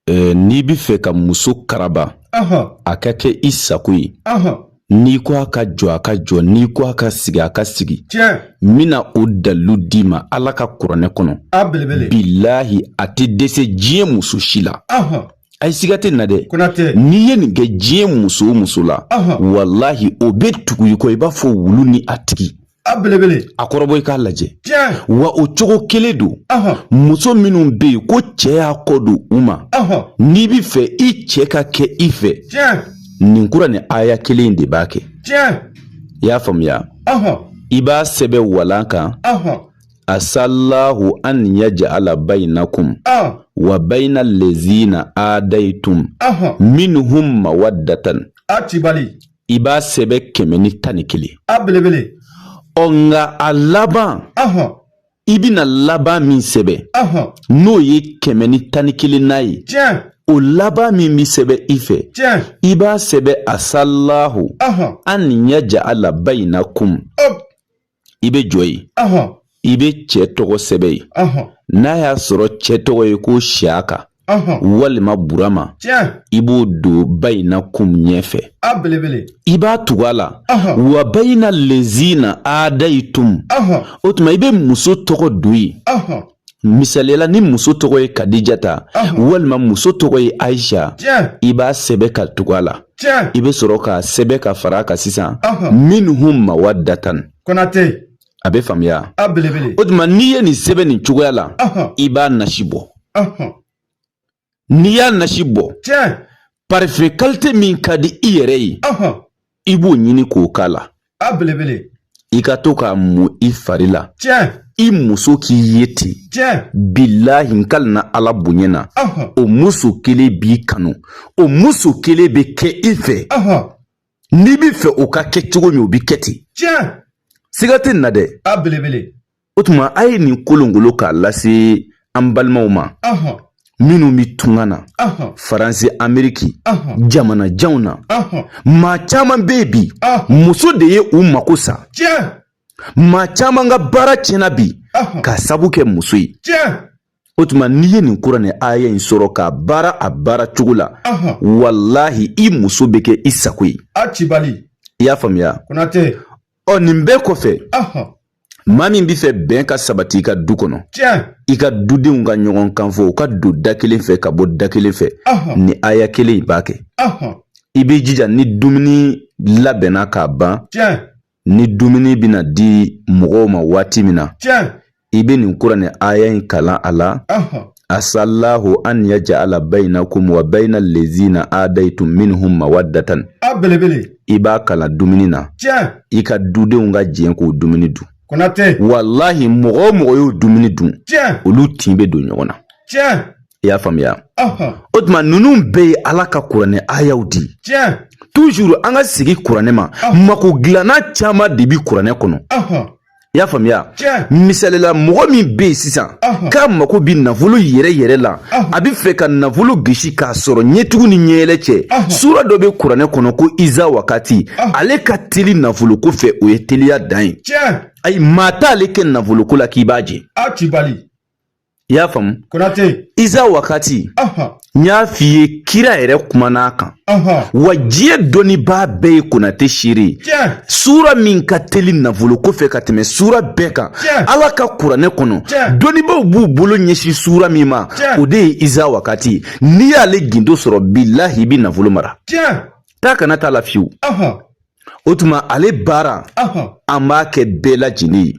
n'i bɛ fɛ ka muso karaba a ka kɛ i sago ye n'i ko a ka jɔ a ka jɔ n'i ko a ka sigi a ka sigi n bɛna o dalilu d'i ma Ala ka kuranɛ kɔnɔ bilahi a tɛ dɛsɛ diɲɛ muso si la a ye siga tɛ na dɛ n'i ye nin kɛ diɲɛ muso o muso la walahi o bɛ tugu i kɔ i b'a fɔ wulu ni a tigi a kɔrɔbɔ i k'a lajɛ wa o cogo kelen don muso minnu bɛ yen ko cɛ y'a kɔ don u ma n'i bɛ fɛ i cɛ ka kɛ i fɛ nin kura ni aya kelen de b'a kɛ i y'a faamuya i b'a sɛbɛn walan kan asallahu an yaj'ala bainakum wa baina allazina adaitum minhum mawaddatan i b'a sɛbɛn 111 nga a laban i bɛna laban min sɛbɛn n'o ye 111 n'a ye o laban min bi sɛbɛn i fɛ i b'a sɛbɛn asallahu an yaj'ala bainakum i bɛ jɔ ye i bɛ cɛ tɔgɔ sɛbɛn ye n'a y'a sɔrɔ cɛ tɔgɔ ye ko Siyaka walima Burama i b'o don bainakum ɲɛfɛ i b'a tugu a la wa baina lezina adaitum o tuma i bɛ muso tɔgɔ don ye misaliyala ni muso tɔgɔ ye Kadijata walima muso tɔgɔ ye Aisha i b'a sɛbɛn ka tugu a la i bɛ sɔrɔ ka sɛbɛn ka fara a kan sisan minhum mawaddatan a bɛ faamuya o tuma n'i ye nin sɛbɛn nin cogoya la i b'a nasi bɔ n'i y'a nasi bɔ parfait qualité min ka di i yɛrɛ ye i b'o ɲini k'o k'a la i ka to k'a mun i fari la i muso k'i ye ten bilahi n kalina Ala bonya na o muso kelen b'i kanu o muso kelen bɛ kɛ i fɛ n'i bɛ fɛ o ka kɛ cogo min o bɛ kɛ ten siga tɛ nin na dɛ o tuma a ye nin kolongolo k'a lase an balimaw ma minnu bɛ tunga na Faransi Ameriki jamana janw na maa caman bɛ yen bi muso de ye u mako sa maa caman ka baara tiɲɛna bi ka sabu kɛ muso ye o tuma n'i ye nin kuranɛ aya in sɔrɔ k'a baara a baara cogo la walahi i muso bɛ kɛ i sago ye i y'a faamuya nin bɛɛ kɔfɛ maa min bɛ fɛ bɛn ka sabati i ka du kɔnɔ i ka dudenw ka ɲɔgɔn kan fɔ u ka don da kelen fɛ ka bɔ da kelen fɛ ni aya kelen in b'a kɛ i b'i jija ni dumuni labɛnna k'a ban ni dumuni bɛna di mɔgɔw ma waati min na i bɛ nin kuranɛ aya in kalan a la asallahu an yaj'ala bainakum wa baina allazina adaitum minhum mawaddatan i b'a kalan dumuni na i ka dudenw ka jɛn k'o dumuni dun wallahi mɔgɔ o mɔgɔ y'o dumuni dun olu tin bɛ don ɲɔgɔn na i y'a faamuya o tuma ninnu bɛɛ ye Ala ka kuranɛ ayaw di toujours an ka sigi kuranɛ ma mako dilanna caman de bi kuranɛ kɔnɔ i y'a faamuya misalila mɔgɔ min bɛ yen sisan k'a mako bi nafolo yɛrɛ la a bɛ fɛ ka nafolo gosi k'a sɔrɔ ɲɛtugu ni ɲɛyɛlɛ cɛ sura dɔ bɛ kuranɛ kɔnɔ ko Iza wakati ale ka teli nafolo ko fɛ o ye teliya dan ye ayi maa t'ale kɛ nafolo ko la k'i b'a jɛ i y'a faamu Iza wakati n y'a f'i ye kira yɛrɛ kumana kan wa diɲɛ dɔnnibaa bɛɛ ye Konate seere sura min ka teli nafolo ko fɛ ka tɛmɛ sura bɛɛ kan Ala ka kuranɛ kɔnɔ dɔnnibaaw b'u bolo ɲɛsin sura min ma o de ye Iza wakati n'i y'ale gindo sɔrɔ bilahi i bi nafolo mara taa kana t'a la fiyewu o tuma ale baara an b'a kɛ bɛɛ lajɛlen ye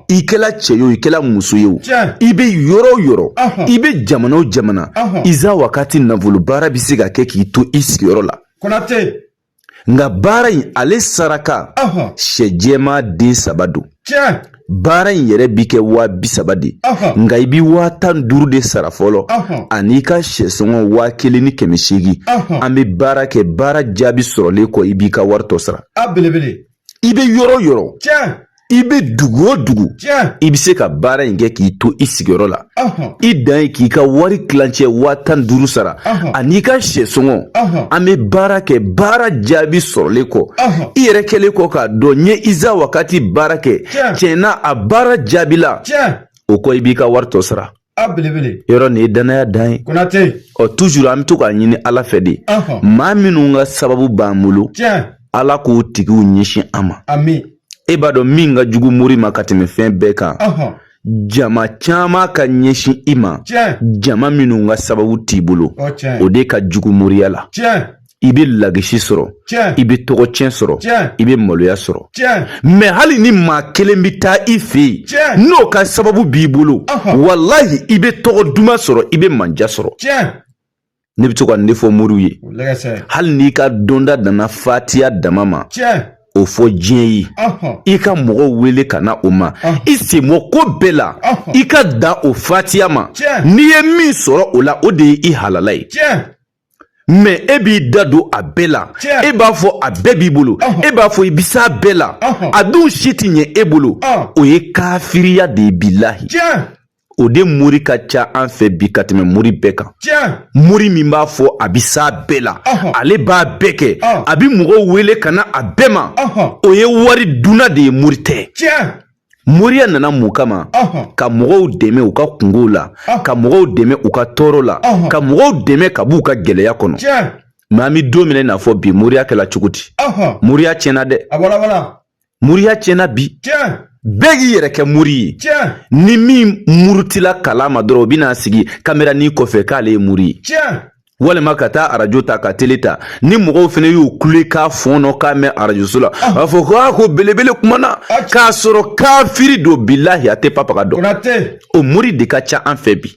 i kɛla cɛ ye o i kɛla muso ye o i bɛ yɔrɔ o yɔrɔ i bɛ jamana o jamana Iza wakati nafolo baara bɛ se ka kɛ k'i to i sigiyɔrɔ la nka baara in ale saraka sɛ jɛma den 3 don baara in yɛrɛ bi kɛ 30,000 de nka i bi 15,000 de sara fɔlɔ ani ka sɛsɔngɔ 1,800 an bɛ baara kɛ baara jaabi sɔrɔlen kɔ i b'i ka wari tɔ sara i bɛ yɔrɔ o yɔrɔ i bɛ dugu o dugu i bɛ se ka baara in kɛ k'i to i sigiyɔrɔ la i dan ye k'i ka wari kilancɛ 15,000 sara ani ka sɛsɔngɔ an bɛ baara kɛ baara jaabi sɔrɔlen kɔ i yɛrɛ kɛlen kɔ k'a dɔn n ye Iza wakati baara kɛ tiɲɛna a baara jaabi la o kɔ i b'i ka wari tɔ sara yɔrɔ nin ye danaya dan ye toujours an bɛ to k'a ɲini Ala fɛ de maa minnu ka sababu b'an bolo Ala k'o tigiw ɲɛsin an ma e b'a dɔn min ka jugu mori ma ka tɛmɛ fɛn bɛɛ kan jama caman ka ɲɛsin i ma jama minnu ka sababu t'i bolo o de ka jugu moriya la i bɛ lagisi sɔrɔ i bɛ tɔgɔ tiɲɛ sɔrɔ i bɛ maloya sɔrɔ mais hali ni maa kelen bɛ taa i fɛ yen n'o ka sababu b'i bolo wallahi i bɛ tɔgɔ duman sɔrɔ i bɛ manja sɔrɔ ne bɛ to ka nin de fɔ moriw ye hali n'i ka dɔnda danna fatiya dama ma o fɔ diɲɛ ye i ka mɔgɔw wele ka na o ma i senbɔ ko bɛɛ la i ka dan o fatiya ma n'i ye min sɔrɔ o la o de ye i halala ye mais e b'i da don a bɛɛ la e b'a fɔ a bɛɛ b'i bolo e b'a fɔ i bɛ s'a bɛɛ la a dun si tɛ ɲɛ e bolo o ye kafiriya de ye bilahi o de mori ka ca an fɛ bi ka tɛmɛ mori bɛɛ kan mori min b'a fɔ a bɛ s'a bɛɛ la ale b'a bɛɛ kɛ a bɛ mɔgɔw wele ka na a bɛɛ ma o ye wari dunna de ye mori tɛ moriya nana mun kama ka mɔgɔw dɛmɛ u ka kungow la ka mɔgɔw dɛmɛ u ka tɔɔrɔ la ka mɔgɔw dɛmɛ ka b'u ka gɛlɛya kɔnɔ mais an bɛ don min na fɔ bi moriya kɛla cogo di moriya tiɲɛna dɛ moriya tiɲɛna bi bɛɛ k'i yɛrɛ kɛ mori ye ni min murutila kala ma dɔrɔn o bɛna sigi kamera ni kɔfɛ k'ale ye mori ye walima ka taa arajo ta ka tele ta ni mɔgɔw fana y'u kule k'a fɔnɔ k'a mɛn arajoso la a b'a fɔ ko belebele kumana k'a sɔrɔ kafiri don bilahi a tɛ papaga dɔn o mori de ka ca an fɛ bi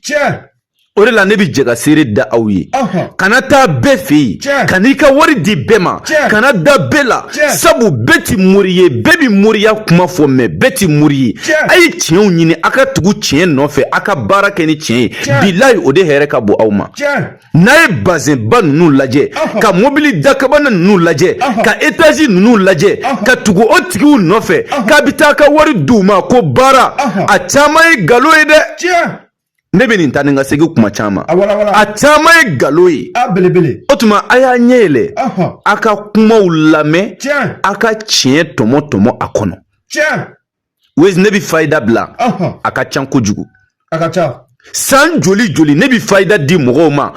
o de la ne bɛ jɛ ka seere da aw ye kana taa bɛɛ fɛ yen ka n'i ka wari di bɛɛ ma kana da bɛɛ la sabu bɛɛ ti mori ye bɛɛ bɛ moriya kuma fɔ mais bɛɛ ti mori ye a ye tiɲɛw ɲini a ka tugu tiɲɛ nɔfɛ a ka baara kɛ ni tiɲɛ ye bilahi o de hɛrɛ ka bon aw ma n'a ye bazɛnba ninnu lajɛ ka mobili dakabana ninnu lajɛ ka étage ninnu lajɛ ka tugu o tigiw nɔfɛ k'a bɛ taa ka wari d'u ma ko baara a caman ye nkalon ye dɛ ne bɛ nin ta ni ka segin kuma caman a caman ye nkalon ye o tuma a y'a ɲɛ yɛlɛ a ka kumaw lamɛn a ka tiɲɛ tɔmɔ a kɔnɔ wezi ne bɛ fayida bila a ka can kojugu san joli ne bɛ fayida di mɔgɔw ma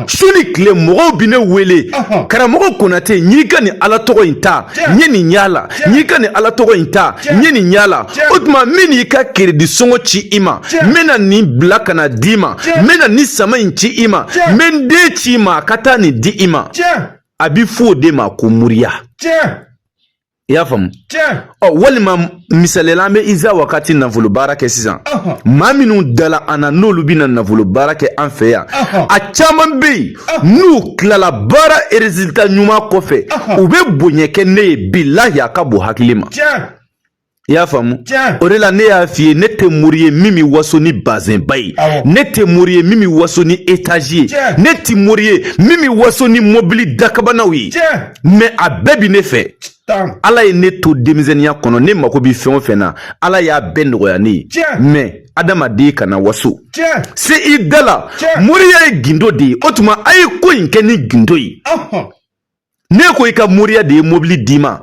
su ni tile mɔgɔw bɛ ne wele karamɔgɔ Konate ɲ'i ka nin ala tɔgɔ in ta n ye nin y'a la ɲ'i ka nin ala tɔgɔ in ta n ye nin y'a la o tuma n bɛ n'i ka crédit sɔngɔ ci i ma n bɛna nin bila ka na d'i ma n bɛna nin sama in ci i ma n bɛ n den ci i ma ka taa nin di i ma a bɛ fɔ o de ma ko moriya i y'a faamu walima misaliyala an bɛ Iza wagati nafolo baara kɛ sisan maa minnu dala an na n'olu bɛna nafolo baara kɛ an fɛ yan a caman bɛ yen n'u tilala baara résultat ɲuman kɔfɛ u bɛ bonya kɛ ne ye bilahi a ka bon hakili ma i y'a faamu o de la ne y'a f'i ye ne tɛ mori ye min bɛ waso ni bazɛnba ye ne tɛ mori ye min bɛ waso ni étage ye ne tɛ mori ye min bɛ waso ni mobili dakabanaw ye mais a bɛɛ bɛ ne fɛ Ala ye ne to denmisɛnniya kɔnɔ ne mako bɛ fɛn o fɛn na Ala y'a bɛɛ nɔgɔya ne ye mais adamaden kana waso se i da la moriya ye gindo de ye o tuma a ye ko in kɛ ni gindo ye ne ko i ka moriya de ye mobili d'i ma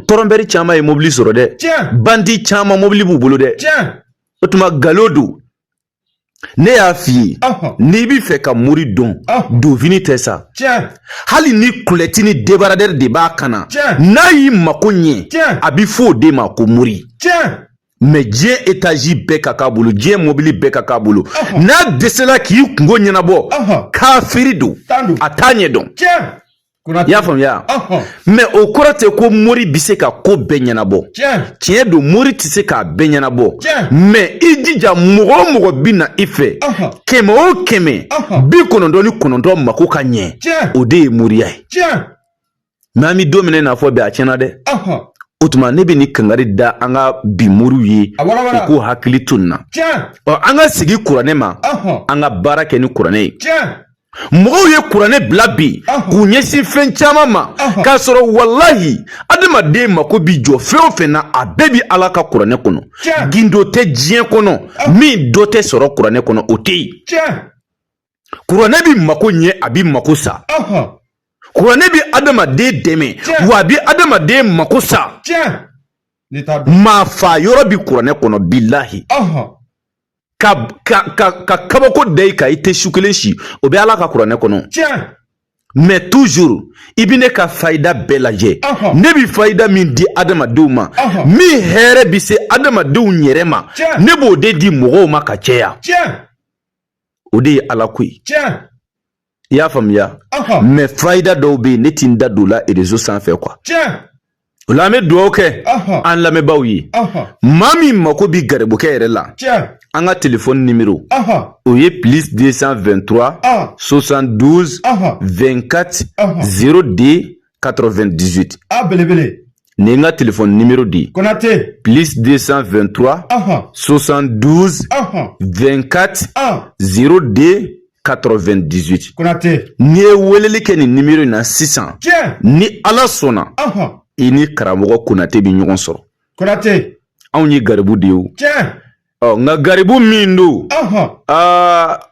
tɔrɔnbɛri caman ye mobili sɔrɔ dɛ bandi caman mobili b'u bolo dɛ o tuma nkalon don ne y'a f'i ye n'i bɛ fɛ ka mori dɔn donfini tɛ sa hali ni kulɛti ni débardeur de b'a kan na n'a y'i mako ɲɛ a bɛ fɔ o de ma ko mori mais diɲɛ étage bɛɛ ka k'a bolo diɲɛ mobili bɛɛ ka k'a bolo n'a dɛsɛla k'i kungo ɲɛnabɔ kafiri don a t'a ɲɛ dɔn i y'a faamuya mais o kɔrɔ tɛ ko mori bɛ se ka ko bɛɛ ɲɛnabɔ tiɲɛ don mori tɛ se k'a bɛɛ ɲɛnabɔ mais i jija mɔgɔ o mɔgɔ bɛ na i fɛ kɛmɛ o kɛmɛ 99 mako ka ɲɛ o de ye moriya ye mais an bɛ don min na fɔ bi a tiɲɛna dɛ o tuma ne bɛ nin kangari da an ka bi moriw ye u k'u hakili to nin na an ka sigi kuranɛ ma an ka baara kɛ ni kuranɛ ye mɔgɔw ye kuranɛ bila bi k'u ɲɛsin fɛn caman ma k'a sɔrɔ wallahi adamaden mako bi jɔ fɛn o fɛn na a bɛɛ bi Ala ka kuranɛ kɔnɔ gindo tɛ diɲɛ kɔnɔ min dɔ tɛ sɔrɔ kuranɛ kɔnɔ o tɛ yen kuranɛ bi mako ɲɛ a bi mako sa kuranɛ bi adamaden dɛmɛ wa a bi adamaden mako sa maa fa yɔrɔ bi kuranɛ kɔnɔ bilahi ka kabako da i kan i tɛ su kelen si o bɛ Ala ka kuranɛ kɔnɔ. Tiens. Mais toujours i bɛ ne ka fayida bɛɛ lajɛ. Ne bi fayida min di adamadenw ma. Min hɛrɛ bi se adamadenw yɛrɛ ma. Ne b'o de di mɔgɔw ma ka caya. Tiens. O de ye Ala ko ye. Tiens. I y'a faamuya. Mais fayida dɔw bɛ yen ne ti n da don la réseau sanfɛ quoi. Tiens. O la an bɛ dugawu kɛ an lamɛnbaaw ye. Maa min mako bi garibukɛ yɛrɛ la. Tiens. An ka téléphone numéro. O ye plus 223 72 24 02 98. Ah belebele. Ni n ka téléphone numéro di. Konaté. Plus 223 72 24 02 98. Konaté. Ni ye weleli kɛ ni numéro in na sisan. Tiens. Ni Ala sɔnna. I ni karamɔgɔ Konate bi ɲɔgɔn sɔrɔ. Konaté. Anw ye garibu de ye o. Tiens. Nka garibu min don.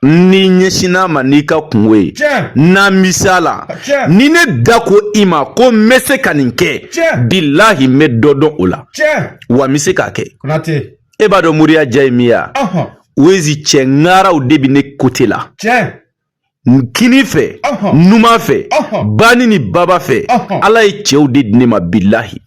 Ni ɲɛsin'a ma n'i ka kungo ye. Na misala. Ni ne da ko i ma ko n bɛ se ka nin kɛ. Bilahi n bɛ dɔ dɔn o la. Wa n bɛ se k'a kɛ. Konaté. E b'a dɔn Moriya ja ye min ya. Wezi cɛ ŋaraw de bi ne côté la. Kini fɛ, numan fɛ, bani ni baba fɛ. Ala ye cɛw de di ne ma bilahi.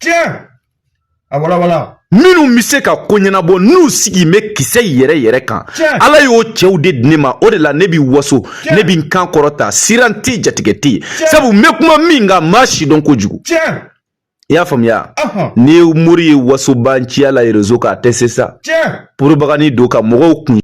Minnu bɛ se ka ko ɲɛnabɔ n'u sigi bɛ kisɛ yɛrɛ kan. Ala y'o cɛw de di ne ma. O de la ne bi waso, ne bi n kan kɔrɔta, siran tɛ jatigɛ tɛ. Sabu n bɛ kuma min kan maa si dɔn kojugu. I y'a faamuya. Ni Mori ye wasoba ciya la réseau kan a tɛ se sa. Propagande don ka mɔgɔw kun